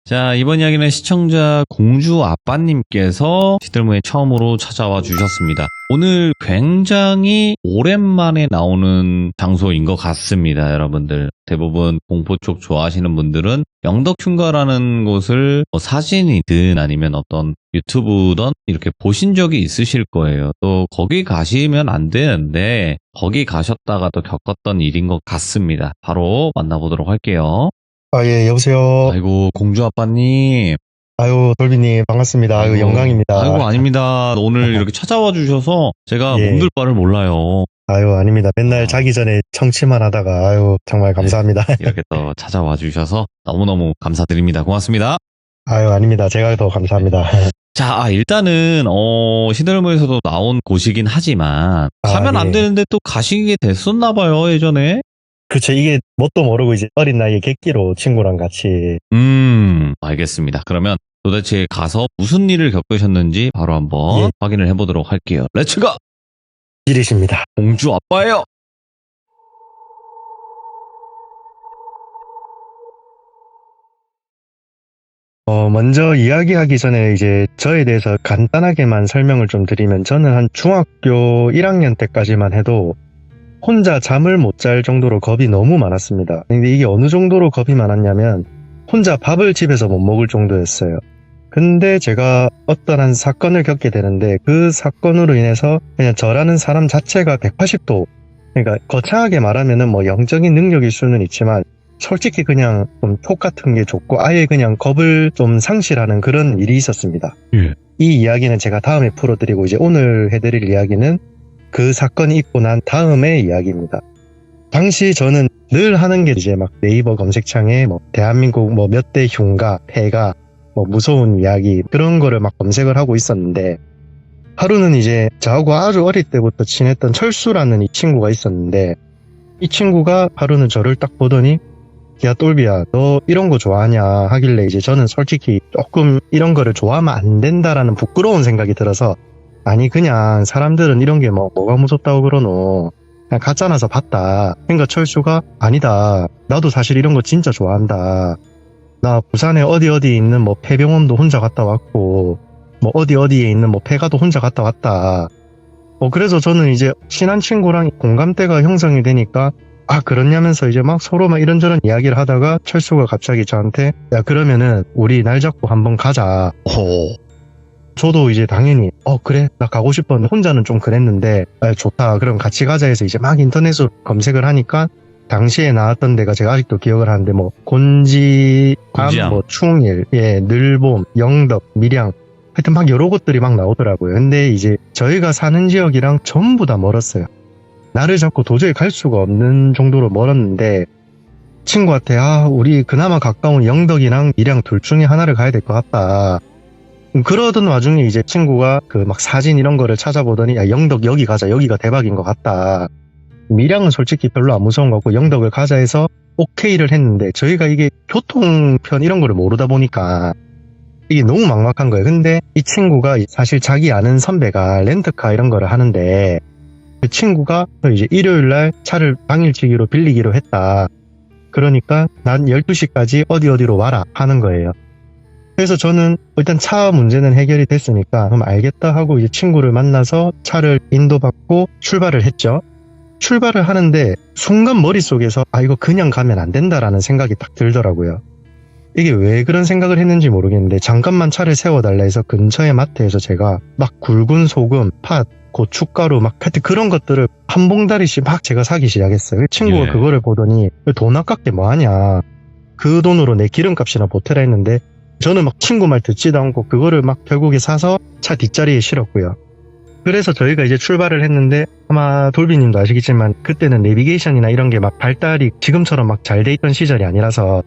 자, 이번 이야기는 시청자 공주 아빠님께서 시들무에 처음으로 찾아와 주셨습니다. 오늘 굉장히 오랜만에 나오는 장소인 것 같습니다, 여러분들. 대부분 공포 쪽 좋아하시는 분들은 영덕흉가라는 곳을 사진이든 아니면 어떤 유튜브든 이렇게 보신 적이 있으실 거예요. 또 거기 가시면 안 되는데 거기 가셨다가 또 겪었던 일인 것 같습니다. 바로 만나보도록 할게요. 예, 여보세요. 아이고, 공주 아빠님. 아유, 돌비님, 반갑습니다. 아유, 영광입니다. 아이고, 아닙니다. 오늘 이렇게 찾아와 주셔서 제가 예. 몸둘 바를 몰라요. 아유, 아닙니다. 맨날 자기 전에 청취만 하다가, 아유, 정말 감사합니다. 이렇게 또 찾아와 주셔서 너무너무 감사드립니다. 고맙습니다. 아유, 아닙니다. 제가 더 감사합니다. 자, 일단은 시들무에서도 나온 곳이긴 하지만 가면 안 예. 되는데 또 가시게 됐었나 봐요, 예전에. 그렇죠. 이게 뭣도 모르고 이제 어린 나이에 객기로 친구랑 같이. 알겠습니다. 그러면 도대체 가서 무슨 일을 겪으셨는지 바로 한번 예. 확인을 해보도록 할게요. 렛츠고! 일이십니다. 공주 아빠예요. 먼저 이야기하기 전에 이제 저에 대해서 간단하게만 설명을 좀 드리면, 저는 한 중학교 1학년 때까지만 해도 혼자 잠을 못 잘 정도로 겁이 너무 많았습니다. 근데 이게 어느 정도로 겁이 많았냐면, 혼자 밥을 집에서 못 먹을 정도였어요. 근데 제가 어떤 한 사건을 겪게 되는데, 그 사건으로 인해서 그냥 저라는 사람 자체가 180도, 그러니까 거창하게 말하면은 뭐 영적인 능력일 수는 있지만 솔직히 그냥 좀 촉 같은 게 좋고 아예 그냥 겁을 좀 상실하는 그런 일이 있었습니다. 예. 이 이야기는 제가 다음에 풀어드리고, 이제 오늘 해드릴 이야기는 그 사건이 있고 난 다음의 이야기입니다. 당시 저는 늘 하는 게 이제 막 네이버 검색창에 뭐 대한민국 뭐 몇 대 흉가, 폐가, 뭐 무서운 이야기 그런 거를 막 검색을 하고 있었는데, 하루는 이제 저하고 아주 어릴 때부터 친했던 철수라는 이 친구가 있었는데, 이 친구가 하루는 저를 딱 보더니 야, 똘비야, 너 이런 거 좋아하냐 하길래, 이제 저는 솔직히 조금 이런 거를 좋아하면 안 된다라는 부끄러운 생각이 들어서, 아니 그냥 사람들은 이런 게 뭐가 무섭다고 그러노, 그냥 가짜나서 봤다. 그러니까 철수가 아니다, 나도 사실 이런 거 진짜 좋아한다. 나 부산에 어디 있는 뭐 폐병원도 혼자 갔다 왔고, 뭐 어디에 있는 뭐 폐가도 혼자 갔다 왔다. 그래서 저는 이제 친한 친구랑 공감대가 형성이 되니까, 그렇냐면서 이제 막 서로 막 이런저런 이야기를 하다가 철수가 갑자기 저한테, 야, 그러면은 우리 날 잡고 한번 가자. 저도 이제 당연히 그래, 나 가고 싶었는데, 혼자는 좀 그랬는데, 좋다, 그럼 같이 가자 해서 이제 막 인터넷으로 검색을 하니까 당시에 나왔던 데가 제가 아직도 기억을 하는데, 뭐 곤지암, 뭐 충일, 예, 늘봄, 영덕, 밀양, 하여튼 막 여러 곳들이 막 나오더라고요. 근데 이제 저희가 사는 지역이랑 전부 다 멀었어요. 나를 잡고 도저히 갈 수가 없는 정도로 멀었는데, 친구한테 우리 그나마 가까운 영덕이랑 밀양 둘 중에 하나를 가야 될 것 같다. 그러던 와중에 이제 친구가 그 막 사진 이런 거를 찾아보더니, 야, 영덕 여기 가자, 여기가 대박인 것 같다. 밀양은 솔직히 별로 안 무서운 것 같고 영덕을 가자 해서 오케이를 했는데, 저희가 이게 교통편 이런 거를 모르다 보니까 이게 너무 막막한 거예요. 근데 이 친구가 사실 자기 아는 선배가 렌트카 이런 거를 하는데, 그 친구가 이제 일요일날 차를 당일치기로 빌리기로 했다. 그러니까 난 12시까지 어디로 와라 하는 거예요. 그래서 저는 일단 차 문제는 해결이 됐으니까 그럼 알겠다 하고 이제 친구를 만나서 차를 인도받고 출발을 했죠. 출발을 하는데 순간 머릿속에서 이거 그냥 가면 안 된다라는 생각이 딱 들더라고요. 이게 왜 그런 생각을 했는지 모르겠는데, 잠깐만 차를 세워달라 해서 근처의 마트에서 제가 막 굵은 소금, 팥, 고춧가루 막 하여튼 그런 것들을 한 봉다리씩 막 제가 사기 시작했어요. 친구가 그거를 보더니 돈 아깝게 뭐하냐, 그 돈으로 내 기름값이나 보태라 했는데, 저는 막 친구 말 듣지도 않고 그거를 막 결국에 사서 차 뒷자리에 실었고요. 그래서 저희가 이제 출발을 했는데, 아마 돌비님도 아시겠지만 그때는 내비게이션이나 이런 게 막 발달이 지금처럼 막 잘 돼 있던 시절이 아니라서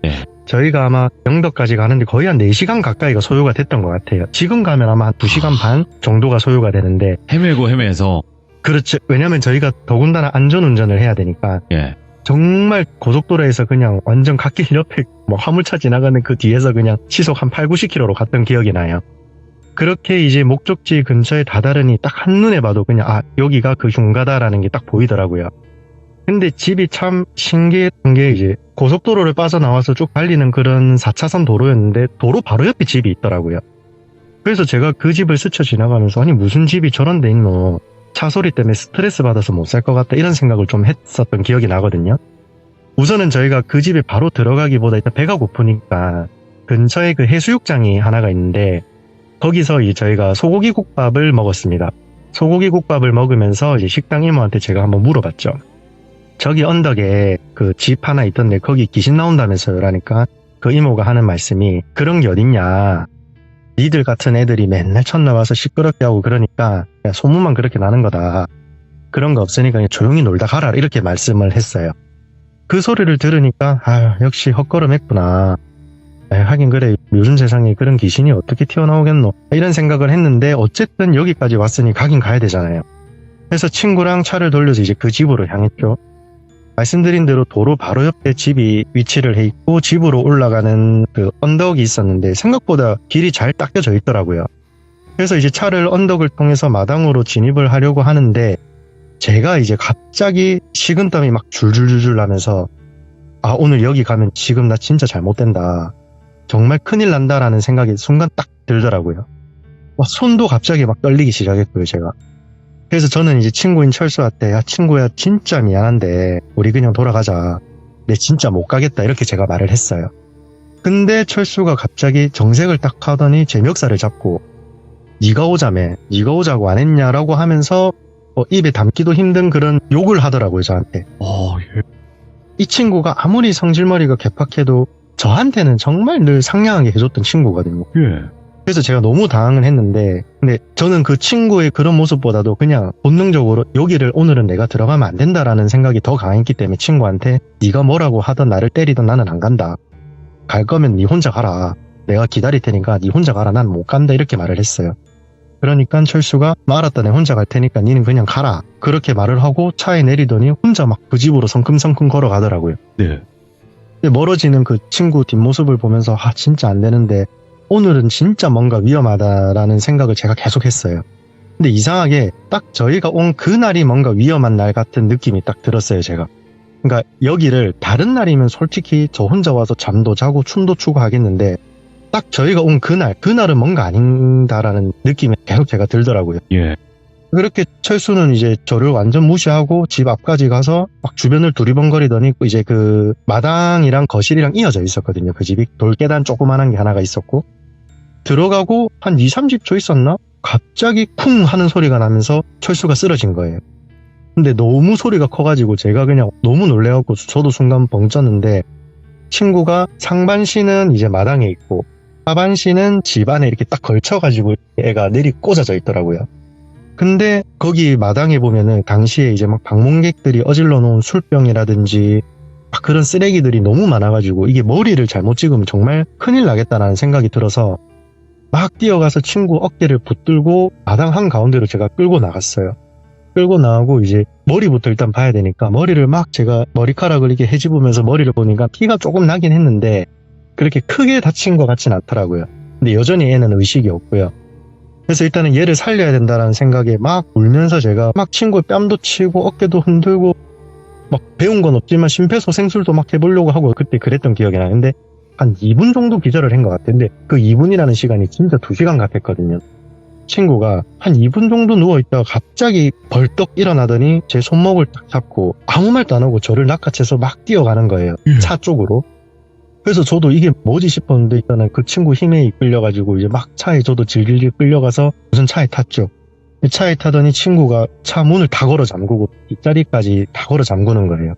저희가 아마 영덕까지 가는데 거의 한 4시간 가까이가 소요가 됐던 것 같아요. 지금 가면 아마 한 2시간 반 정도가 소요가 되는데, 헤매서. 그렇죠. 왜냐면 저희가 더군다나 안전운전을 해야 되니까. 예. 정말 고속도로에서 그냥 완전 갓길 옆에 뭐 화물차 지나가는 그 뒤에서 그냥 시속 한 8, 90km로 갔던 기억이 나요. 그렇게 이제 목적지 근처에 다다르니 딱 한눈에 봐도 그냥 여기가 그 흉가다라는 게 딱 보이더라고요. 근데 집이 참 신기했던 게 이제 고속도로를 빠져나와서 쭉 달리는 그런 4차선 도로였는데 도로 바로 옆에 집이 있더라고요. 그래서 제가 그 집을 스쳐 지나가면서 아니 무슨 집이 저런 데 있노, 차 소리 때문에 스트레스 받아서 못 살 것 같다, 이런 생각을 좀 했었던 기억이 나거든요. 우선은 저희가 그 집에 바로 들어가기보다 일단 배가 고프니까 근처에 그 해수욕장이 하나가 있는데 거기서 이제 저희가 소고기 국밥을 먹었습니다. 소고기 국밥을 먹으면서 이제 식당 이모한테 제가 한번 물어봤죠. 저기 언덕에 그 집 하나 있던데 거기 귀신 나온다면서요? 라니까 그 이모가 하는 말씀이 그런 게 어딨냐, 니들 같은 애들이 맨날 쳤나와서 시끄럽게 하고 그러니까 그냥 소문만 그렇게 나는 거다, 그런 거 없으니까 그냥 조용히 놀다 가라, 이렇게 말씀을 했어요. 그 소리를 들으니까 아 역시 헛걸음했구나, 하긴 그래 요즘 세상에 그런 귀신이 어떻게 튀어나오겠노, 이런 생각을 했는데 어쨌든 여기까지 왔으니 가긴 가야 되잖아요. 그래서 친구랑 차를 돌려서 이제 그 집으로 향했죠. 말씀드린 대로 도로 바로 옆에 집이 위치를 해 있고 집으로 올라가는 그 언덕이 있었는데 생각보다 길이 잘 닦여져 있더라고요. 그래서 이제 차를 언덕을 통해서 마당으로 진입을 하려고 하는데 제가 이제 갑자기 식은땀이 막 줄줄줄줄 나면서 아 오늘 여기 가면 지금 나 진짜 잘못된다, 정말 큰일 난다라는 생각이 순간 딱 들더라고요. 손도 갑자기 막 떨리기 시작했고요 제가. 그래서 저는 이제 친구인 철수한테 야 친구야 진짜 미안한데 우리 그냥 돌아가자, 내 진짜 못 가겠다, 이렇게 제가 말을 했어요. 근데 철수가 갑자기 정색을 딱 하더니 제 멱살을 잡고 네가 오자며, 네가 오자고 안 했냐라고 하면서 입에 담기도 힘든 그런 욕을 하더라고요 저한테. 예. 이 친구가 아무리 성질머리가 개팍해도 저한테는 정말 늘 상냥하게 해줬던 친구거든요. 예. 그래서 제가 너무 당황을 했는데 근데 저는 그 친구의 그런 모습보다도 그냥 본능적으로 여기를 오늘은 내가 들어가면 안 된다라는 생각이 더 강했기 때문에 친구한테 네가 뭐라고 하든 나를 때리든 나는 안 간다, 갈 거면 네 혼자 가라, 내가 기다릴 테니까 네 혼자 가라, 난 못 간다, 이렇게 말을 했어요. 그러니까 철수가 알았다, 내 혼자 갈 테니까 니는 그냥 가라, 그렇게 말을 하고 차에 내리더니 혼자 막 그 집으로 성큼성큼 걸어가더라고요. 네. 근데 멀어지는 그 친구 뒷모습을 보면서 아 진짜 안 되는데 오늘은 진짜 뭔가 위험하다라는 생각을 제가 계속 했어요. 근데 이상하게 딱 저희가 온 그날이 뭔가 위험한 날 같은 느낌이 딱 들었어요 제가. 그러니까 여기를 다른 날이면 솔직히 저 혼자 와서 잠도 자고 춤도 추고 하겠는데 딱 저희가 온 그날은 뭔가 아닌다라는 느낌이 계속 제가 들더라고요. 예. 그렇게 철수는 이제 저를 완전 무시하고 집 앞까지 가서 막 주변을 두리번거리더니 이제 그 마당이랑 거실이랑 이어져 있었거든요. 그 집이 돌계단 조그만한 게 하나가 있었고 들어가고 한 2-30초 있었나? 갑자기 쿵 하는 소리가 나면서 철수가 쓰러진 거예요. 근데 너무 소리가 커가지고 제가 그냥 너무 놀래갖고 저도 순간 벙쪘는데 친구가 상반신은 이제 마당에 있고 하반신은 집 안에 이렇게 딱 걸쳐가지고 애가 내리 꽂아져 있더라고요. 근데 거기 마당에 보면은 당시에 이제 막 방문객들이 어질러 놓은 술병이라든지 막 그런 쓰레기들이 너무 많아가지고 이게 머리를 잘못 찍으면 정말 큰일 나겠다라는 생각이 들어서 막 뛰어가서 친구 어깨를 붙들고 마당 한가운데로 제가 끌고 나갔어요. 끌고 나가고 이제 머리부터 일단 봐야 되니까 머리를 막 제가 머리카락을 이렇게 헤집으면서 머리를 보니까 피가 조금 나긴 했는데 그렇게 크게 다친 것 같진 않더라고요. 근데 여전히 애는 의식이 없고요. 그래서 일단은 얘를 살려야 된다는 생각에 막 울면서 제가 막 친구의 뺨도 치고 어깨도 흔들고 막 배운 건 없지만 심폐소생술도 막 해보려고 하고 그때 그랬던 기억이 나는데 한 2분 정도 기절을 한 것 같은데 그 2분이라는 시간이 진짜 2시간 같았거든요. 친구가 한 2분 정도 누워있다가 갑자기 벌떡 일어나더니 제 손목을 딱 잡고 아무 말도 안 하고 저를 낚아채서 막 뛰어가는 거예요. 차 쪽으로. 그래서 저도 이게 뭐지 싶었는데 일단은 그 친구 힘에 이끌려가지고 이제 막 차에 저도 질질 끌려가서 무슨 차에 탔죠. 차에 타더니 친구가 차 문을 다 걸어 잠그고 뒷자리까지 다 걸어 잠그는 거예요.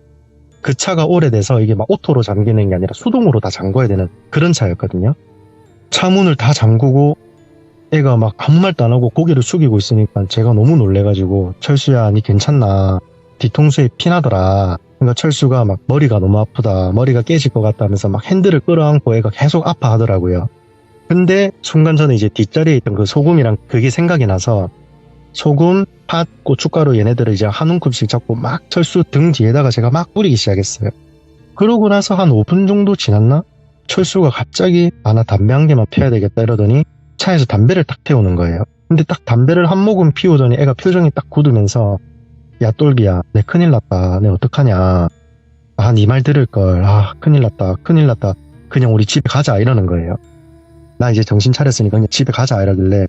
그 차가 오래돼서 이게 막 오토로 잠기는 게 아니라 수동으로 다 잠궈야 되는 그런 차였거든요. 차 문을 다 잠그고 애가 막 아무 말도 안 하고 고개를 숙이고 있으니까 제가 너무 놀래가지고 철수야 니 괜찮나, 뒤통수에 피 나더라. 그러니까 철수가 막 머리가 너무 아프다, 머리가 깨질 것 같다면서 막 핸들을 끌어안고 애가 계속 아파하더라고요. 근데 순간 저는 이제 뒷자리에 있던 그 소금이랑 그게 생각이 나서 소금, 팥, 고춧가루 얘네들을 이제 한 움큼씩 잡고 막 철수 등 뒤에다가 제가 막 뿌리기 시작했어요. 그러고 나서 한 5분 정도 지났나? 철수가 갑자기 나 담배 한 개만 피워야 되겠다 이러더니 차에서 담배를 딱 태우는 거예요. 근데 딱 담배를 한 모금 피우더니 애가 표정이 딱 굳으면서 야 똘비야 내 큰일 났다 내 어떡하냐 아 네 말 들을걸 아 큰일 났다 그냥 우리 집에 가자 이러는 거예요. 나 이제 정신 차렸으니까 그냥 집에 가자 이러길래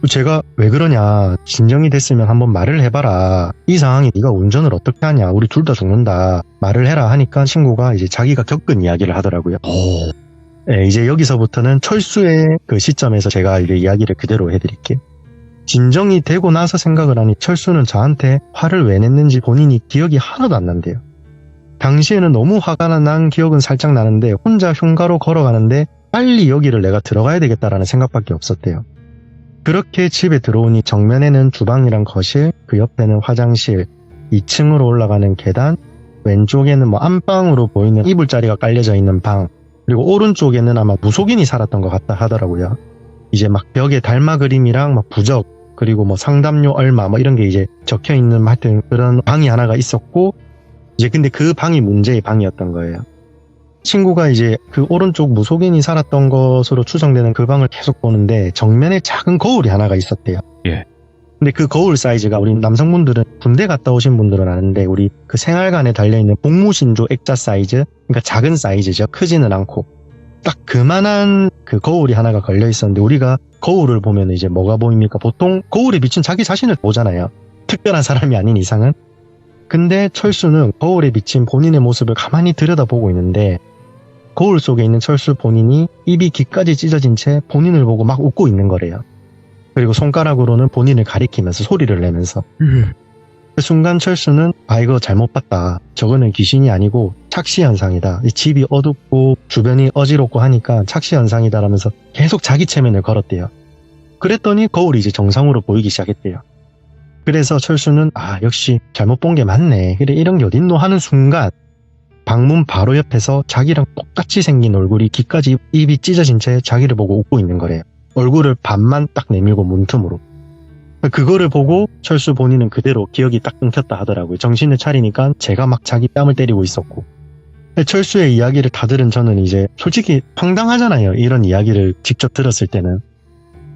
제가 왜 그러냐 진정이 됐으면 한번 말을 해봐라 이 상황에 네가 운전을 어떻게 하냐 우리 둘 다 죽는다 말을 해라 하니까 친구가 이제 자기가 겪은 이야기를 하더라고요. 네, 이제 여기서부터는 철수의 그 시점에서 제가 이제 이야기를 그대로 해드릴게요. 진정이 되고 나서 생각을 하니 철수는 저한테 화를 왜 냈는지 본인이 기억이 하나도 안 난대요. 당시에는 너무 화가 난 기억은 살짝 나는데 혼자 흉가로 걸어가는데 빨리 여기를 내가 들어가야 되겠다라는 생각밖에 없었대요. 그렇게 집에 들어오니 정면에는 주방이랑 거실, 그 옆에는 화장실, 2층으로 올라가는 계단, 왼쪽에는 뭐 안방으로 보이는 이불자리가 깔려져 있는 방, 그리고 오른쪽에는 아마 무속인이 살았던 것 같다 하더라고요. 이제 막 벽에 달마 그림이랑 막 부적, 그리고 뭐 상담료 얼마 뭐 이런 게 이제 적혀 있는 하여튼 그런 방이 하나가 있었고, 이제 근데 그 방이 문제의 방이었던 거예요. 친구가 이제 그 오른쪽 무속인이 살았던 것으로 추정되는 그 방을 계속 보는데 정면에 작은 거울이 하나가 있었대요. 예. 근데 그 거울 사이즈가 우리 남성분들은 군대 갔다 오신 분들은 아는데 우리 그 생활관에 달려있는 복무신조 액자 사이즈, 그러니까 작은 사이즈죠. 크지는 않고 딱 그만한 그 거울이 하나가 걸려 있었는데 우리가 거울을 보면 이제 뭐가 보입니까? 보통 거울에 비친 자기 자신을 보잖아요. 특별한 사람이 아닌 이상은. 근데 철수는 거울에 비친 본인의 모습을 가만히 들여다보고 있는데 거울 속에 있는 철수 본인이 입이 귀까지 찢어진 채 본인을 보고 막 웃고 있는 거래요. 그리고 손가락으로는 본인을 가리키면서 소리를 내면서 그 순간 철수는 아 이거 잘못 봤다. 저거는 귀신이 아니고 착시현상이다. 이 집이 어둡고 주변이 어지럽고 하니까 착시현상이다라면서 계속 자기 체면을 걸었대요. 그랬더니 거울이 이제 정상으로 보이기 시작했대요. 그래서 철수는 아 역시 잘못 본 게 맞네. 그래 이런 게 어딨노 하는 순간 방문 바로 옆에서 자기랑 똑같이 생긴 얼굴이 귀까지 입이 찢어진 채 자기를 보고 웃고 있는 거래요. 얼굴을 반만 딱 내밀고 문틈으로. 그거를 보고 철수 본인은 그대로 기억이 딱 끊겼다 하더라고요. 정신을 차리니까 제가 막 자기 뺨을 때리고 있었고. 철수의 이야기를 다 들은 저는 이제 솔직히 황당하잖아요. 이런 이야기를 직접 들었을 때는.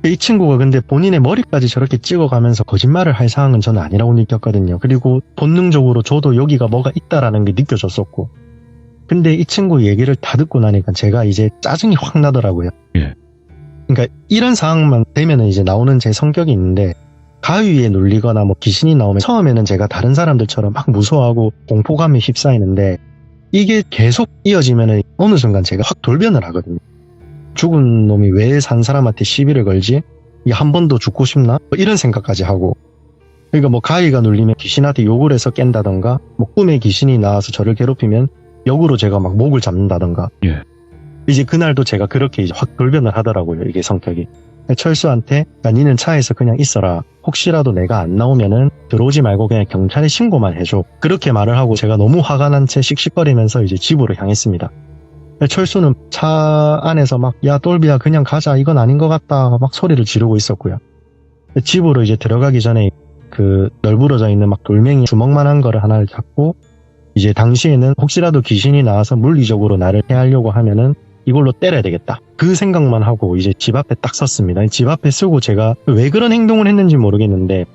이 친구가 근데 본인의 머리까지 저렇게 찍어가면서 거짓말을 할 상황은 저는 아니라고 느꼈거든요. 그리고 본능적으로 저도 여기가 뭐가 있다라는 게 느껴졌었고. 근데 이 친구 얘기를 다 듣고 나니까 제가 이제 짜증이 확 나더라고요. 예. 그러니까 이런 상황만 되면은 이제 나오는 제 성격이 있는데 가위에 눌리거나 뭐 귀신이 나오면 처음에는 제가 다른 사람들처럼 막 무서워하고 공포감에 휩싸이는데 이게 계속 이어지면은 어느 순간 제가 확 돌변을 하거든요. 죽은 놈이 왜 산 사람한테 시비를 걸지? 이게 한 번 더 죽고 싶나? 뭐 이런 생각까지 하고. 그러니까 뭐 가위가 눌리면 귀신한테 욕을 해서 깬다던가 뭐 꿈에 귀신이 나와서 저를 괴롭히면 역으로 제가 막 목을 잡는다던가. 예. 이제 그날도 제가 그렇게 이제 확 돌변을 하더라고요. 이게 성격이. 철수한테 야 니는 차에서 그냥 있어라. 혹시라도 내가 안 나오면은 들어오지 말고 그냥 경찰에 신고만 해줘. 그렇게 말을 하고 제가 너무 화가 난 채 씩씩거리면서 이제 집으로 향했습니다. 철수는 차 안에서 막 야 똘비야 그냥 가자 이건 아닌 것 같다 막 소리를 지르고 있었고요. 집으로 이제 들어가기 전에 그 널브러져 있는 막 돌멩이 주먹만한 거를 하나를 잡고 이제 당시에는 혹시라도 귀신이 나와서 물리적으로 나를 해하려고 하면은 이걸로 때려야 되겠다. 그 생각만 하고 이제 집 앞에 딱 섰습니다. 집 앞에 서고 제가 왜 그런 행동을 했는지 모르겠는데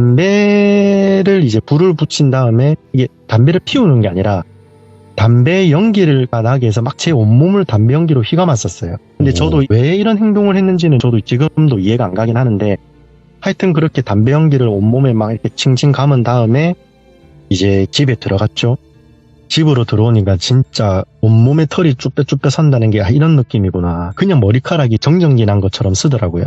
담배를 이제 불을 붙인 다음에 이게 담배를 피우는 게 아니라 담배 연기를 나게 해서 막 제 온몸을 담배 연기로 휘감았었어요. 근데 저도 왜 이런 행동을 했는지는 저도 지금도 이해가 안 가긴 하는데 하여튼 그렇게 담배 연기를 온몸에 막 이렇게 칭칭 감은 다음에 이제 집에 들어갔죠. 집으로 들어오니까 진짜 온몸에 털이 쭈뼛쭈뼛 선다는 게 이런 느낌이구나. 그냥 머리카락이 정전기 난 것처럼 쓰더라고요.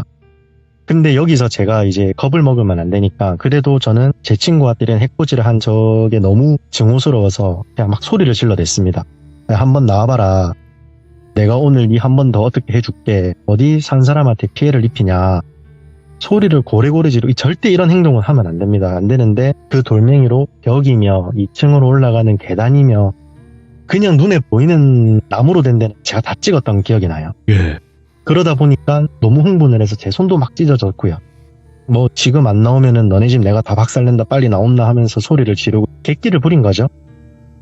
근데 여기서 제가 이제 겁을 먹으면 안 되니까 그래도 저는 제 친구한테는 해코지를 한 적에 너무 증오스러워서 그냥 막 소리를 질러댔습니다. 한번 나와봐라. 내가 오늘 니 한 번 더 어떻게 해줄게. 어디 산 사람한테 피해를 입히냐. 소리를 고래고래 지르고 절대 이런 행동은 하면 안 됩니다. 안 되는데 그 돌멩이로 벽이며 2층으로 올라가는 계단이며 그냥 눈에 보이는 나무로 된 데는 제가 다 찍었던 기억이 나요. 예. 그러다 보니까 너무 흥분을 해서 제 손도 막 찢어졌고요. 뭐 지금 안 나오면은 너네 집 내가 다 박살낸다 빨리 나온나 하면서 소리를 지르고 객기를 부린 거죠.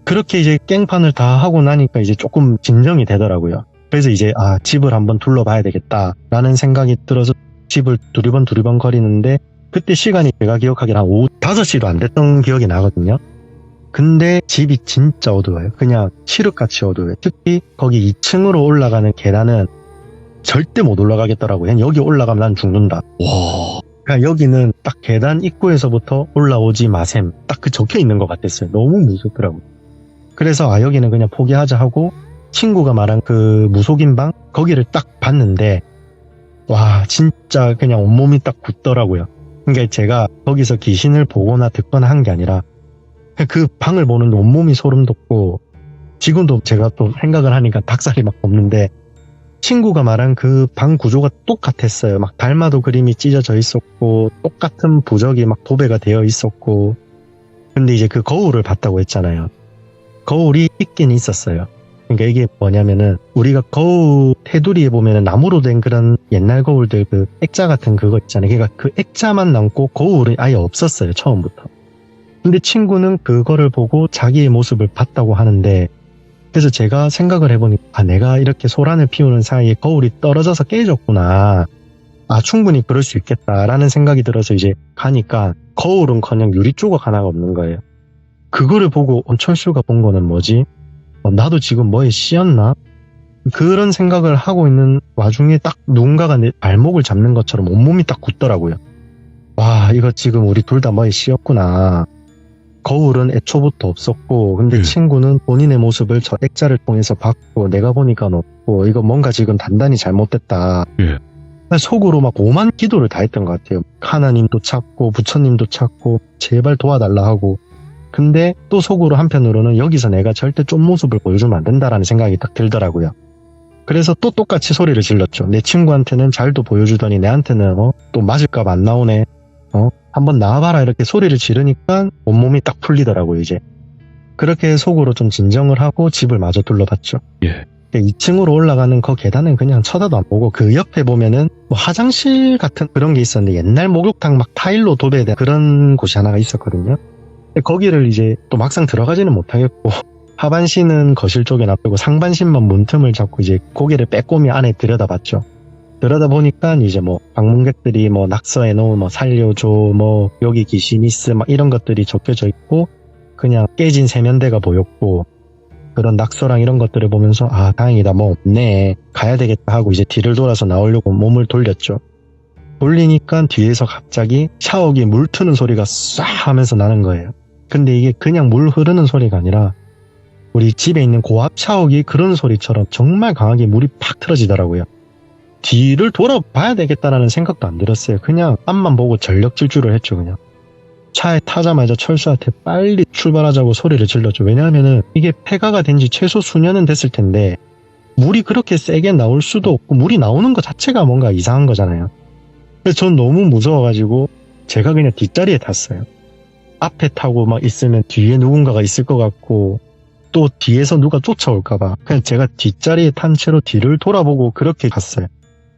그렇게 이제 깽판을 다 하고 나니까 이제 조금 진정이 되더라고요. 그래서 이제 집을 한번 둘러봐야 되겠다라는 생각이 들어서 집을 두리번 거리는데 그때 시간이 제가 기억하기로 한 오후 5시도 안 됐던 기억이 나거든요. 근데 집이 진짜 어두워요. 그냥 칠흑같이 어두워요. 특히 거기 2층으로 올라가는 계단은 절대 못 올라가겠더라고요. 그냥 여기 올라가면 난 죽는다. 와. 그러니까 여기는 딱 계단 입구에서부터 올라오지 마셈. 딱 그 적혀 있는 것 같았어요. 너무 무섭더라고요. 그래서 여기는 그냥 포기하자 하고 친구가 말한 그 무속인 방 거기를 딱 봤는데 와 진짜 그냥 온몸이 딱 굳더라고요. 그러니까 제가 거기서 귀신을 보거나 듣거나 한 게 아니라 그 방을 보는데 온몸이 소름 돋고 지금도 제가 또 생각을 하니까 닭살이 막 돋는데 친구가 말한 그 방 구조가 똑같았어요. 막 달마도 그림이 찢어져 있었고 똑같은 부적이 막 도배가 되어 있었고 근데 이제 그 거울을 봤다고 했잖아요. 거울이 있긴 있었어요. 그러니까 이게 뭐냐면은 우리가 거울 테두리에 보면은 나무로 된 그런 옛날 거울들 그 액자 같은 그거 있잖아요. 그러니까 그 액자만 남고 거울이 아예 없었어요. 처음부터. 근데 친구는 그거를 보고 자기의 모습을 봤다고 하는데 그래서 제가 생각을 해보니까 내가 이렇게 소란을 피우는 사이에 거울이 떨어져서 깨졌구나. 충분히 그럴 수 있겠다라는 생각이 들어서 이제 가니까 거울은커녕 유리 조각 하나가 없는 거예요. 그거를 보고 철수가 본 거는 뭐지? 나도 지금 뭐에 씌었나? 그런 생각을 하고 있는 와중에 딱 누군가가 내 발목을 잡는 것처럼 온몸이 딱 굳더라고요. 와 이거 지금 우리 둘 다 뭐에 씌었구나. 거울은 애초부터 없었고 근데 친구는 본인의 모습을 저 액자를 통해서 봤고 내가 보니까 없고 이거 뭔가 지금 단단히 잘못됐다. 속으로 막 오만 기도를 다 했던 것 같아요. 하나님도 찾고 부처님도 찾고 제발 도와달라 하고 근데 또 속으로 한편으로는 여기서 내가 절대 좀 모습을 보여주면 안 된다라는 생각이 딱 들더라고요. 그래서 또 똑같이 소리를 질렀죠. 내 친구한테는 잘도 보여주더니 내한테는 또 맞을까봐 안 나오네. 한번 나와봐라 이렇게 소리를 지르니까 온몸이 딱 풀리더라고요. 이제 그렇게 속으로 좀 진정을 하고 집을 마저 둘러봤죠. 2층으로 올라가는 그 계단은 그냥 쳐다도 안 보고 그 옆에 보면은 뭐 화장실 같은 그런 게 있었는데 옛날 목욕탕 막 타일로 도배된 그런 곳이 하나가 있었거든요. 거기를 이제 또 막상 들어가지는 못하겠고 하반신은 거실 쪽에 놔두고 상반신만 문틈을 잡고 이제 고개를 빼꼼히 안에 들여다봤죠. 들여다보니까 이제 뭐 방문객들이 뭐 낙서해놓은 뭐 살려줘 뭐 여기 귀신 있어 막 이런 것들이 적혀져 있고 그냥 깨진 세면대가 보였고 그런 낙서랑 이런 것들을 보면서 다행이다 뭐 없네 가야 되겠다 하고 이제 뒤를 돌아서 나오려고 몸을 돌렸죠. 돌리니까 뒤에서 갑자기 샤워기 물 트는 소리가 쏴 하면서 나는 거예요. 근데 이게 그냥 물 흐르는 소리가 아니라 우리 집에 있는 고압 샤워기 그런 소리처럼 정말 강하게 물이 팍 틀어지더라고요. 뒤를 돌아봐야 되겠다라는 생각도 안 들었어요. 그냥 앞만 보고 전력 질주를 했죠. 그냥 차에 타자마자 철수한테 빨리 출발하자고 소리를 질렀죠. 왜냐하면은 이게 폐가가 된 지 최소 수년은 됐을 텐데 물이 그렇게 세게 나올 수도 없고 물이 나오는 것 자체가 뭔가 이상한 거잖아요. 그래서 전 너무 무서워가지고 제가 그냥 뒷자리에 탔어요. 앞에 타고 막 있으면 뒤에 누군가가 있을 것 같고 또 뒤에서 누가 쫓아올까봐 그냥 제가 뒷자리에 탄 채로 뒤를 돌아보고 그렇게 갔어요.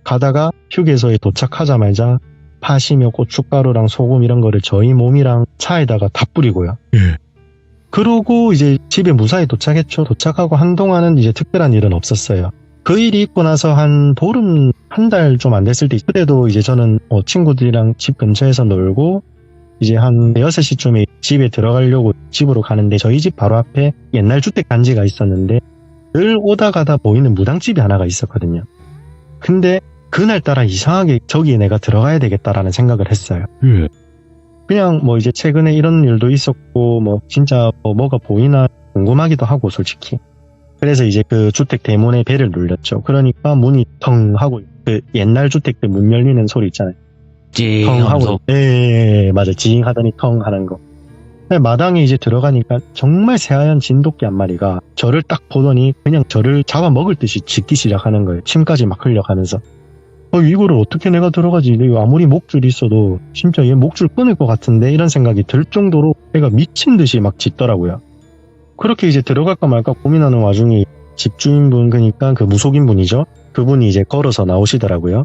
가다가 휴게소에 도착하자마자 팥이며 고춧가루랑 소금 이런 거를 저희 몸이랑 차에다가 다 뿌리고요. 그러고 이제 집에 무사히 도착했죠. 도착하고 한동안은 이제 특별한 일은 없었어요. 그 일이 있고 나서 한 보름 한 달 좀 안 됐을 때 그때도 이제 저는 친구들이랑 집 근처에서 놀고 이제 한 6시쯤에 집에 들어가려고 집으로 가는데 저희 집 바로 앞에 옛날 주택 단지가 있었는데 늘 오다 가다 보이는 무당집이 하나가 있었거든요. 근데 그날따라 이상하게 저기에 내가 들어가야 되겠다라는 생각을 했어요. 그냥 뭐 이제 최근에 이런 일도 있었고 뭐 진짜 뭐가 보이나 궁금하기도 하고 솔직히. 그래서 이제 그 주택 대문에 벨을 눌렸죠. 그러니까 문이 텅 하고 그 옛날 주택들 문 열리는 소리 있잖아요. 텅 하고 네 맞아 징 하더니 텅 하는 거. 마당에 이제 들어가니까 정말 새하얀 진돗개 한 마리가 저를 딱 보더니 그냥 저를 잡아먹을 듯이 짖기 시작하는 거예요. 침까지 막 흘려가면서 이거를 어떻게 내가 들어가지? 내가 아무리 목줄이 있어도 진짜 얘 목줄 끊을 것 같은데 이런 생각이 들 정도로 애가 미친 듯이 막 짖더라고요. 그렇게 이제 들어갈까 말까 고민하는 와중에 집주인분 그러니까 그 무속인 분이죠. 그분이 이제 걸어서 나오시더라고요.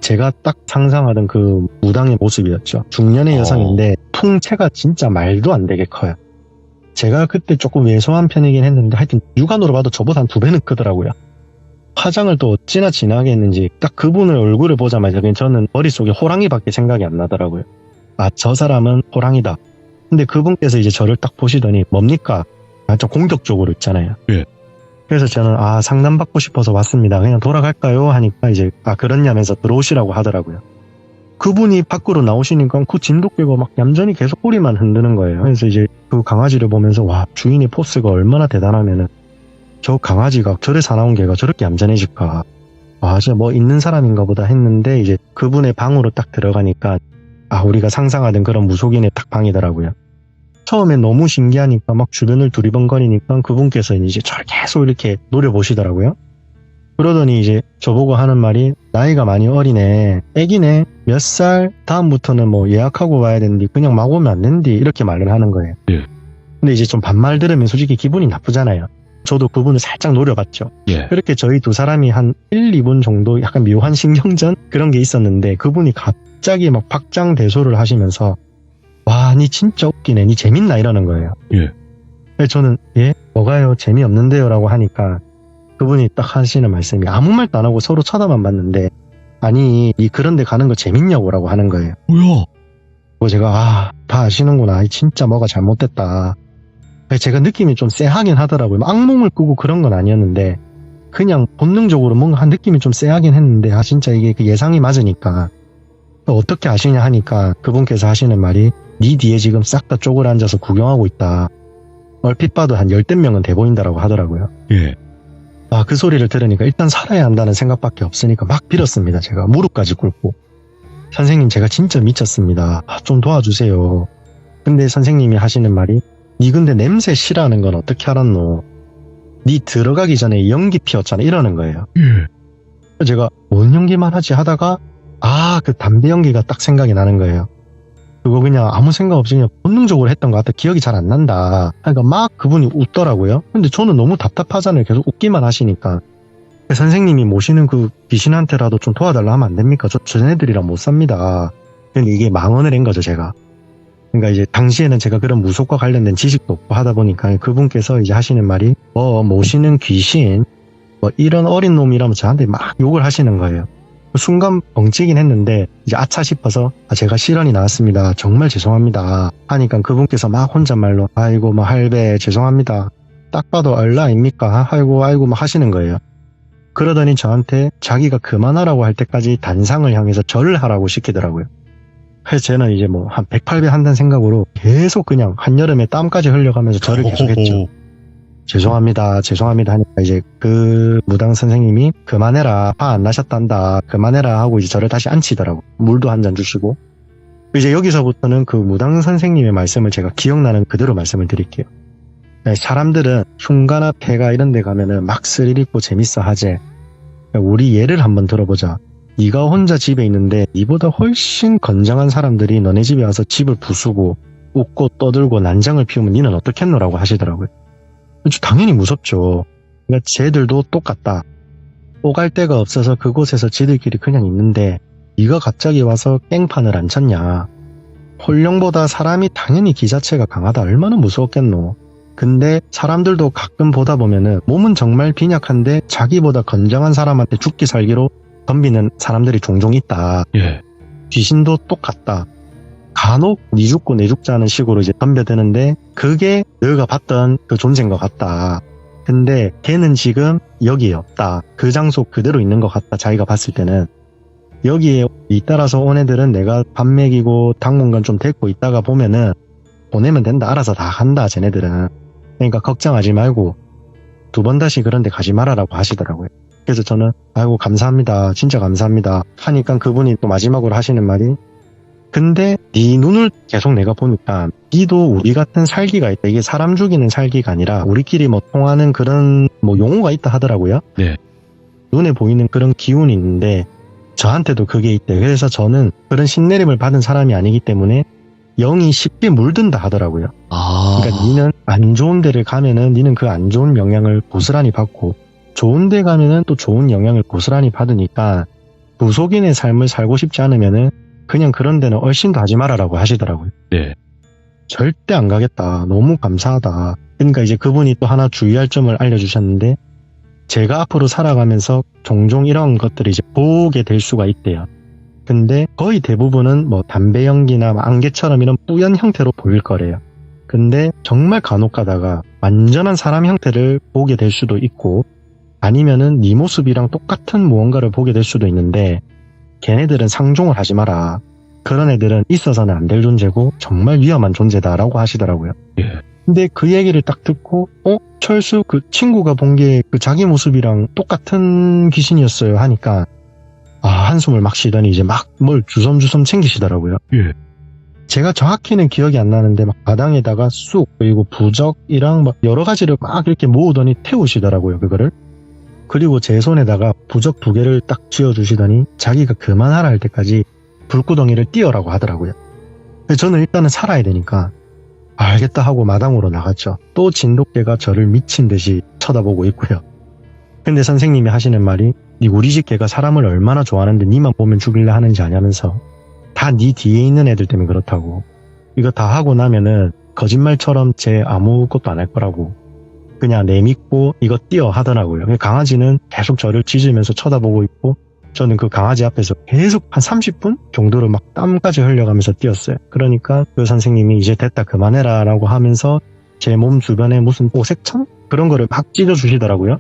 제가 딱 상상하던 그 무당의 모습이었죠. 중년의 여성인데 풍채가 진짜 말도 안 되게 커요. 제가 그때 조금 왜소한 편이긴 했는데 하여튼 육안으로 봐도 저보다 한 2배는 크더라고요. 화장을 또 어찌나 진하게 했는지 딱 그분의 얼굴을 보자마자 그냥 저는 머릿속에 호랑이밖에 생각이 안 나더라고요. 아, 저 사람은 호랑이다. 근데 그분께서 이제 저를 딱 보시더니 뭡니까? 좀 공격적으로 있잖아요. 예. 그래서 저는 상담받고 싶어서 왔습니다. 그냥 돌아갈까요? 하니까 이제 그렇냐면서 들어오시라고 하더라고요. 그분이 밖으로 나오시니까 그 진돗 개가 막 얌전히 계속 꼬리만 흔드는 거예요. 그래서 이제 그 강아지를 보면서 와, 주인의 포스가 얼마나 대단하면은 저 강아지가 절에 사나운 개가 저렇게 얌전해질까. 와, 진짜 뭐 있는 사람인가 보다 했는데 이제 그분의 방으로 딱 들어가니까 우리가 상상하던 그런 무속인의 딱 방이더라고요. 처음에 너무 신기하니까 막 주변을 두리번거리니까 그분께서 이제 저를 계속 이렇게 노려보시더라고요. 그러더니 이제 저보고 하는 말이 나이가 많이 어리네, 애기네, 몇 살, 다음부터는 뭐 예약하고 와야 된디, 그냥 막 오면 안 된디, 이렇게 말을 하는 거예요. 예. 근데 이제 좀 반말 들으면 솔직히 기분이 나쁘잖아요. 저도 그분을 살짝 노려봤죠. 예. 그렇게 저희 두 사람이 한 1, 2분 정도 약간 묘한 신경전 그런 게 있었는데 그분이 갑자기 막 박장대소를 하시면서 와, 니 진짜 웃기네, 니 재밌나, 이러는 거예요. 예. 그래서 저는 예? 뭐가요? 재미없는데요? 라고 하니까 그분이 딱 하시는 말씀이 아무 말도 안 하고 서로 쳐다만 봤는데 아니, 니 그런 데 가는 거 재밌냐고 라고 하는 거예요. 뭐야? 그리고 제가 다 아시는구나, 진짜 뭐가 잘못됐다. 제가 느낌이 좀 쎄하긴 하더라고요. 악몽을 꾸고 그런 건 아니었는데 그냥 본능적으로 뭔가 한 느낌이 좀 쎄하긴 했는데 진짜 이게 그 예상이 맞으니까. 어떻게 아시냐 하니까 그분께서 하시는 말이 네 뒤에 지금 싹 다 쪼그려 앉아서 구경하고 있다. 얼핏 봐도 한 10대 명은 돼 보인다라고 하더라고요. 예. 그 소리를 들으니까 일단 살아야 한다는 생각밖에 없으니까 막 빌었습니다. 제가 무릎까지 꿇고. 선생님, 제가 진짜 미쳤습니다. 좀 도와주세요. 근데 선생님이 하시는 말이 니 근데 냄새 싫어하는 건 어떻게 알았노? 니 들어가기 전에 연기 피웠잖아, 이러는 거예요. 예. 제가 뭔 연기만 하지 하다가 그 담배 연기가 딱 생각이 나는 거예요. 그거 그냥 아무 생각 없이 그냥 본능적으로 했던 것 같아. 기억이 잘 안 난다. 그러니까 막 그분이 웃더라고요. 근데 저는 너무 답답하잖아요. 계속 웃기만 하시니까. 선생님이 모시는 그 귀신한테라도 좀 도와달라 하면 안 됩니까? 쟤네들이랑 못 삽니다. 근데 이게 망언을 한 거죠, 제가. 그러니까 이제 당시에는 제가 그런 무속과 관련된 지식도 없고 하다 보니까 그분께서 이제 하시는 말이 모시는 귀신 이런 어린 놈이라면 저한테 막 욕을 하시는 거예요. 순간 벙찌긴 했는데 이제 아차 싶어서 제가 실언이 나왔습니다. 정말 죄송합니다. 하니까 그분께서 막 혼잣말로 아이고 뭐 할배 죄송합니다. 딱 봐도 얼라 아닙니까? 아이고 막 하시는 거예요. 그러더니 저한테 자기가 그만하라고 할 때까지 단상을 향해서 절을 하라고 시키더라고요. 그래서 저는 이제 뭐 한 108배 한다는 생각으로 계속 그냥 한여름에 땀까지 흘려가면서 절을 계속했죠. 죄송합니다 하니까 이제 그 무당 선생님이 그만해라, 화 안 나셨단다, 그만해라 하고 이제 저를 다시 앉히더라고. 물도 한 잔 주시고. 이제 여기서부터는 그 무당 선생님의 말씀을 제가 기억나는 그대로 말씀을 드릴게요. 사람들은 흉가나 폐가 이런 데 가면은 막 스릴 있고 재밌어 하지. 우리 예를 한번 들어보자. 네가 혼자 집에 있는데 니보다 훨씬 건장한 사람들이 너네 집에 와서 집을 부수고 웃고 떠들고 난장을 피우면 니는 어떻겠노라고 하시더라고요. 당연히 무섭죠. 그러니까 쟤들도 똑같다. 오갈 데가 없어서 그곳에서 지들끼리 그냥 있는데 네가 갑자기 와서 깽판을 안 쳤냐. 홀령보다 사람이 당연히 기 자체가 강하다. 얼마나 무서웠겠노. 근데 사람들도 가끔 보다 보면은 몸은 정말 빈약한데 자기보다 건장한 사람한테 죽기 살기로 덤비는 사람들이 종종 있다. 예. 귀신도 똑같다. 간혹 니 죽고 내 죽자는 식으로 이제 덤벼드는데 그게 너가 봤던 그 존재인 것 같다. 근데 걔는 지금 여기에 없다. 그 장소 그대로 있는 것 같다. 자기가 봤을 때는. 여기에 잇따라서 온 애들은 내가 밥 먹이고 당분간 좀 데리고 있다가 보면은 보내면 된다. 알아서 다 한다. 쟤네들은. 그러니까 걱정하지 말고 2번 다시 그런 데 가지 말아라고 하시더라고요. 그래서 저는 아이고 감사합니다. 진짜 감사합니다. 하니까 그분이 또 마지막으로 하시는 말이 근데 네 눈을 계속 내가 보니까 니도 우리 같은 살기가 있다. 이게 사람 죽이는 살기가 아니라 우리끼리 뭐 통하는 그런 뭐 용어가 있다 하더라고요. 네. 눈에 보이는 그런 기운이 있는데 저한테도 그게 있대. 그래서 저는 그런 신내림을 받은 사람이 아니기 때문에 영이 쉽게 물든다 하더라고요. 그러니까 니는 안 좋은 데를 가면은 니는 그 안 좋은 영향을 고스란히 받고 좋은 데 가면은 또 좋은 영향을 고스란히 받으니까 무속인의 삶을 살고 싶지 않으면은 그냥 그런 데는 얼씬도 하지 말아라고 하시더라고요. 네. 절대 안 가겠다. 너무 감사하다. 그러니까 이제 그분이 또 하나 주의할 점을 알려주셨는데 제가 앞으로 살아가면서 종종 이런 것들을 이제 보게 될 수가 있대요. 근데 거의 대부분은 뭐 담배 연기나 안개처럼 이런 뿌연 형태로 보일 거래요. 근데 정말 간혹 가다가 완전한 사람 형태를 보게 될 수도 있고, 아니면은 네 모습이랑 똑같은 무언가를 보게 될 수도 있는데, 걔네들은 상종을 하지 마라. 그런 애들은 있어서는 안 될 존재고 정말 위험한 존재다라고 하시더라고요. 예. 근데 그 얘기를 딱 듣고 철수 그 친구가 본 게 그 자기 모습이랑 똑같은 귀신이었어요 하니까 한숨을 막 쉬더니 이제 막 뭘 주섬주섬 챙기시더라고요. 예. 제가 정확히는 기억이 안 나는데 막 바닥에다가 쑥 그리고 부적이랑 막 여러 가지를 막 이렇게 모으더니 태우시더라고요, 그거를. 그리고 제 손에다가 부적 2개를 딱 쥐어주시더니 자기가 그만하라 할 때까지 불구덩이를 띄어라고 하더라고요. 저는 일단은 살아야 되니까 알겠다 하고 마당으로 나갔죠. 또 진돗개가 저를 미친 듯이 쳐다보고 있고요. 근데 선생님이 하시는 말이 우리 집 개가 사람을 얼마나 좋아하는데 니만 보면 죽일래 하는지 아냐면서 다 니 뒤에 있는 애들 때문에 그렇다고. 이거 다 하고 나면은 거짓말처럼 쟤 아무것도 안 할 거라고. 그냥 내믿고 이거 띄어 하더라고요. 강아지는 계속 저를 짖으면서 쳐다보고 있고 저는 그 강아지 앞에서 계속 한 30분 정도로 막 땀까지 흘려가면서 뛰었어요. 그러니까 그 선생님이 이제 됐다 그만해라 라고 하면서 제 몸 주변에 무슨 오색천? 그런 거를 막 찢어주시더라고요.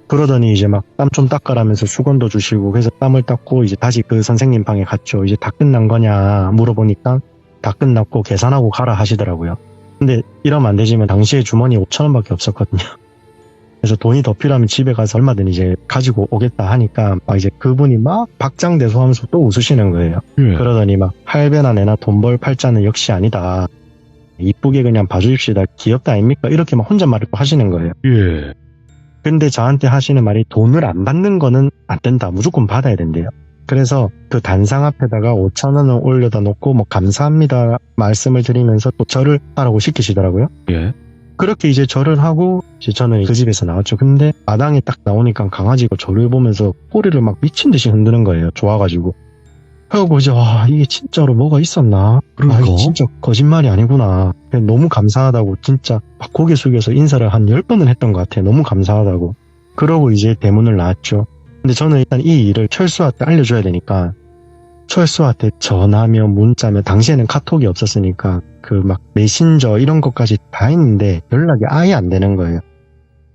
그러더니 이제 막 땀 좀 닦아라면서 수건도 주시고 그래서 땀을 닦고 이제 다시 그 선생님 방에 갔죠. 이제 다 끝난 거냐 물어보니까 다 끝났고 계산하고 가라 하시더라고요. 근데 이러면 안 되지만 당시에 주머니에 5,000원밖에 없었거든요. 그래서 돈이 더 필요하면 집에 가서 얼마든 이제 가지고 오겠다 하니까 막 이제 그분이 막 박장대소하면서 또 웃으시는 거예요. 그러더니 막 할배나 내나 돈 벌 팔자는 역시 아니다. 이쁘게 그냥 봐주십시다. 귀엽다 아닙니까? 이렇게 막 혼잣말을 또 하시는 거예요. 예. 근데 저한테 하시는 말이 돈을 안 받는 거는 안 된다. 무조건 받아야 된대요. 그래서 그 단상 앞에다가 5,000원을 올려다 놓고 뭐 감사합니다 말씀을 드리면서 또 절을 하라고 시키시더라고요. 예. 그렇게 이제 절을 하고 이제 저는 그 집에서 나왔죠. 근데 마당에 딱 나오니까 강아지가 저를 보면서 꼬리를 막 미친 듯이 흔드는 거예요. 좋아가지고. 그리고 이제 이게 진짜로 뭐가 있었나? 이게 진짜 거짓말이 아니구나. 너무 감사하다고 진짜 막 고개 숙여서 인사를 한 10번은 했던 것 같아요. 너무 감사하다고. 그러고 이제 대문을 나왔죠. 근데 저는 일단 이 일을 철수한테 알려줘야 되니까 철수한테 전화며 문자며 당시에는 카톡이 없었으니까 그 막 메신저 이런 것까지 다 했는데 연락이 아예 안 되는 거예요.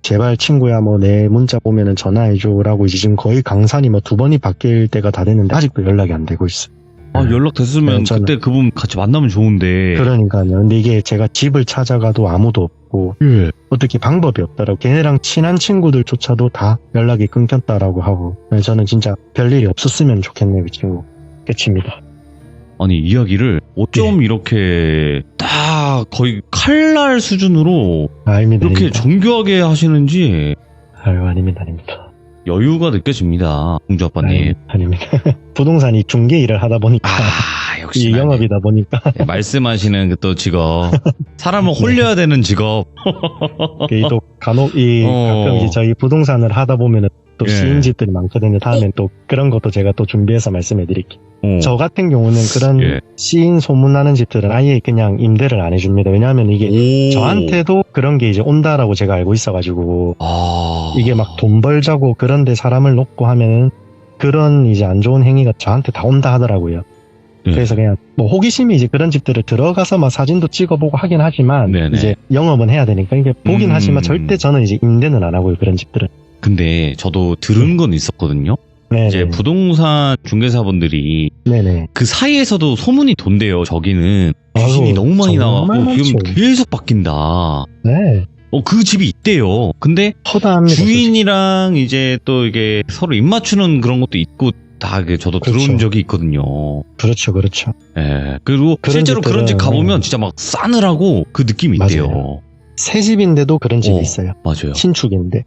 제발 친구야 뭐 내 문자 보면은 전화해줘라고 이제 지금 거의 강산이 뭐 2번이 바뀔 때가 다 됐는데 아직도 연락이 안 되고 있어요. 연락 됐으면 저는 그때 그분 같이 만나면 좋은데. 그러니까요. 근데 이게 제가 집을 찾아가도 아무도 없고 예. 어떻게 방법이 없더라고. 걔네랑 친한 친구들조차도 다 연락이 끊겼다라고 하고 저는 진짜 별일이 없었으면 좋겠네요. 그 친구. 끝입니다. 아니 이야기를 어쩜 이렇게 딱 거의 칼날 수준으로 아닙니다. 이렇게 아닙니다. 정교하게 하시는지 아닙니다. 여유가 느껴집니다. 공주 아빠님. 아닙니다. 부동산이 중개 일을 하다 보니까 역시 이 영업이다 보니까 말씀하시는 그 또 직업 사람을 홀려야 되는 직업. 또 간혹 가끔 이제 저희 부동산을 하다 보면은 또 예. 시인 집들이 많거든요. 다음엔 또 그런 것도 제가 또 준비해서 말씀해 드릴게요. 저 같은 경우는 그런 예. 시인 소문나는 집들은 아예 그냥 임대를 안 해줍니다. 왜냐하면 이게 저한테도 그런 게 이제 온다라고 제가 알고 있어가지고 이게 막 돈 벌자고 그런데 사람을 놓고 하면은 그런 이제 안 좋은 행위가 저한테 다 온다 하더라고요. 예. 그래서 그냥 뭐 호기심이 이제 그런 집들을 들어가서 막 사진도 찍어보고 하긴 하지만 네네. 이제 영업은 해야 되니까 이게 보긴 하지만 절대 저는 이제 임대는 안 하고요. 그런 집들은. 근데 저도 들은 건 있었거든요. 네. 이제 부동산 중개사분들이 네네. 그 사이에서도 소문이 돈대요. 저기는 귀신이 아유, 너무 많이 정말 나와고 지금 많죠. 계속 바뀐다. 네. 그 집이 있대요. 근데 허다합니다. 주인이랑 이제 또 이게 서로 입 맞추는 그런 것도 있고 다 저도 그렇죠. 들어온 적이 있거든요. 그렇죠. 그렇죠. 예. 그리고 그런 실제로 그런 집 집들은- 가보면 진짜 막 싸늘하고 그 느낌이 있대요. 맞아요. 새 집인데도 그런 집이 있어요. 맞아요. 신축인데.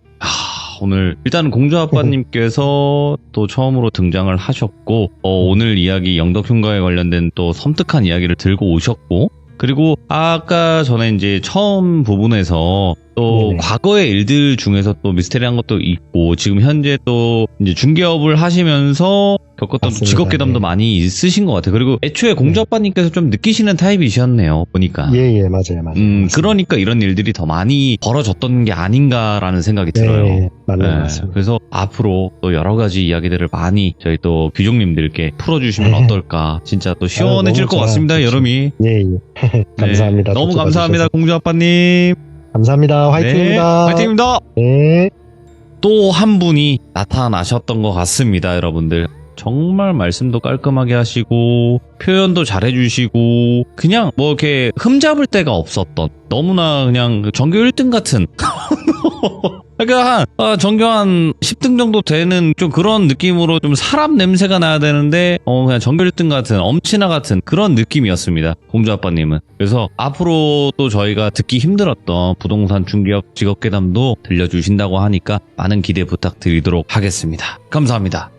오늘 일단 공주 아빠님께서 또 처음으로 등장을 하셨고 오늘 이야기 영덕흉가에 관련된 또 섬뜩한 이야기를 들고 오셨고 그리고 아까 전에 이제 처음 부분에서 또 네네. 과거의 일들 중에서 또 미스테리한 것도 있고 지금 현재 또 이제 중개업을 하시면서 겪었던 맞습니다. 직업괴담도 네. 많이 있으신 것 같아요. 그리고 애초에 공주아빠님께서 좀 느끼시는 타입이셨네요. 보니까. 예, 맞아요. 맞습니다. 그러니까 이런 일들이 더 많이 벌어졌던 게 아닌가라는 생각이 들어요. 네, 맞는 것 네, 같습니다. 그래서 앞으로 또 여러 가지 이야기들을 많이 저희 또 귀족님들께 풀어주시면 네. 어떨까. 진짜 또 시원해질 너무 것 같습니다, 좋죠. 여름이. 예, 예. 감사합니다. 네, 너무 또 감사합니다, 봐주셔서. 공주아빠님. 감사합니다. 화이팅입니다. 네, 화이팅입니다. 네. 또 한 분이 나타나셨던 것 같습니다, 여러분들. 정말 말씀도 깔끔하게 하시고 표현도 잘해주시고 그냥 뭐 이렇게 흠잡을 데가 없었던 너무나 그냥 전교 1등 같은 그러니까 전교 한 10등 정도 되는 좀 그런 느낌으로 좀 사람 냄새가 나야 되는데 그냥 전교 1등 같은 엄친아 같은 그런 느낌이었습니다. 공주아빠님은. 그래서 앞으로 또 저희가 듣기 힘들었던 부동산 중개업 직업괴담도 들려주신다고 하니까 많은 기대 부탁드리도록 하겠습니다. 감사합니다.